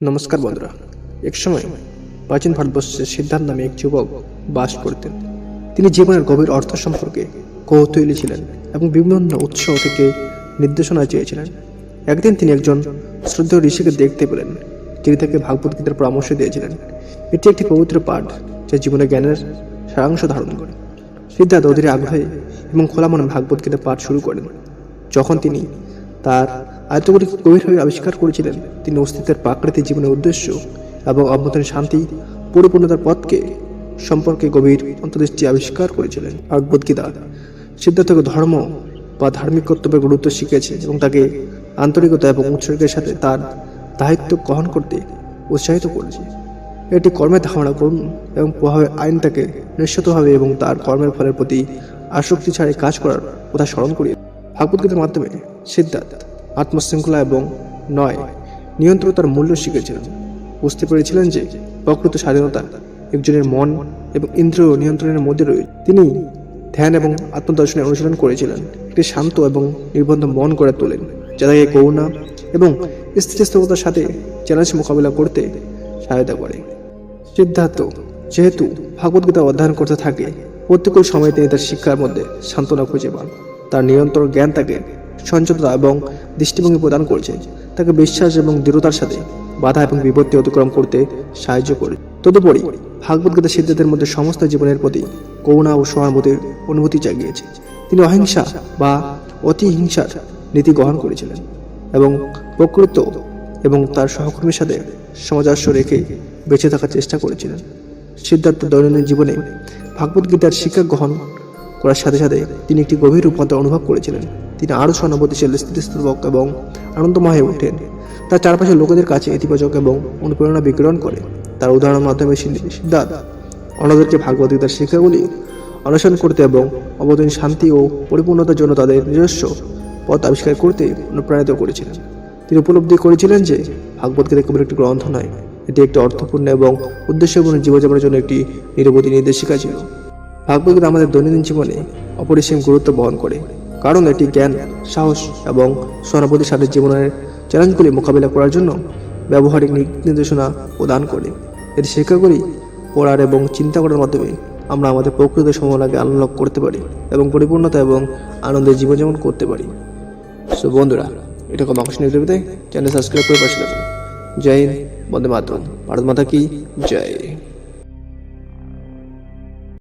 নমস্কার বন্ধুরা। এক সময় প্রাচীন ভারতবর্ষে সিদ্ধার্থ নামে এক যুবক বাস করতেন। তিনি জীবনের গভীর অর্থ সম্পর্কে কৌতূহলী ছিলেন এবং বিভিন্ন উৎস থেকে নির্দেশনা চেয়েছিলেন। একদিন তিনি একজন শ্রদ্ধেয় ঋষিকে দেখতে পেলেন, যিনি তাকে ভাগবত গীতার পরামর্শ দিয়েছিলেন। এটি একটি পবিত্র পাঠ যা জীবনে জ্ঞানের সারাংশ ধারণ করে। সিদ্ধার্থ অধীর আগ্রহে এবং খোলা মনে ভাগবত গীতা পাঠ শুরু করেন। যখন তিনি তার আয়ত্তগুলি গভীরভাবে আবিষ্কার করেছিলেন, তিনি অস্তিত্বের প্রাকৃতিক জীবনের উদ্দেশ্য এবং অভ্যন্তরীণ শান্তি পরিপূর্ণতার পথকে সম্পর্কে গভীর অন্তর্দৃষ্টি আবিষ্কার করেছিলেন। ভাগবত গীতা সিদ্ধার্থকে ধর্ম বা ধার্মিক কর্তব্যের গুরুত্ব শিখেছে এবং তাকে আন্তরিকতা এবং উৎসর্গের সাথে তার দায়িত্ব গ্রহণ করতে উৎসাহিত করেছে। এটি কর্মের ধারণা করুন এবং প্রভাবে আইন তাকে নিঃস্বার্থভাবে এবং তার কর্মের ফলের প্রতি আসক্তি ছাড়াই কাজ করার কথা স্মরণ করিয়ে। ভাগবত গীতার মাধ্যমে সিদ্ধার্থ আত্মশৃঙ্খলা এবং নয় নিয়ন্ত্রণতার মূল্য শিখেছিলেন। বুঝতে পেরেছিলেন যে প্রকৃত স্বাধীনতা একজনের মন এবং ইন্দ্রিয় নিয়ন্ত্রণের মধ্যে রয়েছে। তিনি ধ্যান এবং আত্মদর্শনের অনুশীলন করেছিলেন, একটি শান্ত এবং নির্বন্ধ মন গড়ে তোলেন যা তাকে করুণা এবং স্থিতিস্থাপকতার সাথে চ্যালেঞ্জ মোকাবিলা করতে সহায়তা করে। সিদ্ধার্থ যেহেতু ভাগবত গীতা অধ্যয়ন করতে থাকে, প্রত্যেক সময় তিনি তার শিক্ষার মধ্যে সান্ত্বনা খুঁজে পান। তার নিরন্তর জ্ঞান তাকে সঞ্চয়তা এবং দৃষ্টিভঙ্গি প্রদান করেছে, তাকে বিশ্বাস এবং দৃঢ়তার সাথে বাধা এবং বিপত্তি অতিক্রম করতে সাহায্য করে। তদুপরি ভাগবত গীতা সিদ্ধার্থের মধ্যে সমস্ত জীবনের প্রতি করুণা ও সহানুভূতির অনুভূতি জাগিয়েছে। তিনি অহিংসা বা অতি হিংসার নীতি গ্রহণ করেছিলেন এবং প্রকৃত এবং তার সহকর্মীর সাথে সামঞ্জস্য রেখে বেঁচে থাকার চেষ্টা করেছিলেন। সিদ্ধার্থ দৈনন্দিন জীবনে ভাগবত গীতার শিক্ষা গ্রহণ করার সাথে সাথে তিনি একটি গভীর রূপান্তর অনুভব করেছিলেন। তিনি আরও সহানুভূতিশীল, স্থিতিস্থাপক এবং আনন্দময় হয়ে ওঠেন। তার চারপাশের লোকেদের কাছে ইতিবাচক এবং অনুপ্রেরণা বিকিরণ করে। তার উদাহরণের মাধ্যমে সিদ্ধার্থ অন্যদেরকে ভাগবত গীতার শিক্ষাগুলি অনুসরণ করতে এবং অবতীর্ণ শান্তি ও পরিপূর্ণতার জন্য তাদের নিজস্ব পথ আবিষ্কার করতে অনুপ্রাণিত করেছিলেন। তিনি উপলব্ধি করেছিলেন যে ভাগবত গীতা কেবল একটি গ্রন্থ নয়, এটি একটি অর্থপূর্ণ এবং উদ্দেশ্যপূর্ণ জীবনযাপনের জন্য একটি নিরবধি নির্দেশিকা ছিল। ভাগবত গীতা আমাদের দৈনন্দিন জীবনে অপরিসীম গুরুত্ব বহন করে, কারণ এটি জ্ঞান, সাহস এবং সহানুভূতির সাথে জীবনের চ্যালেঞ্জগুলি মোকাবিলা করার জন্য ব্যবহারিক নির্দেশনা প্রদান করে। এর শিক্ষাগুলি পড়ার এবং চিন্তা করার মাধ্যমে আমরা আমাদের প্রকৃত সম্ভাবনাকে আনলক করতে পারি এবং পরিপূর্ণতা এবং আনন্দের জীবনযাপন করতে পারি। সো বন্ধুরা, এটা কম আকর্ষণীয় ভিডিওতে চ্যানেল সাবস্ক্রাইব করে পাশে থাকুন। জয় হিন্দ, বন্দে মাতরম, ভারত মাতা কি জয়।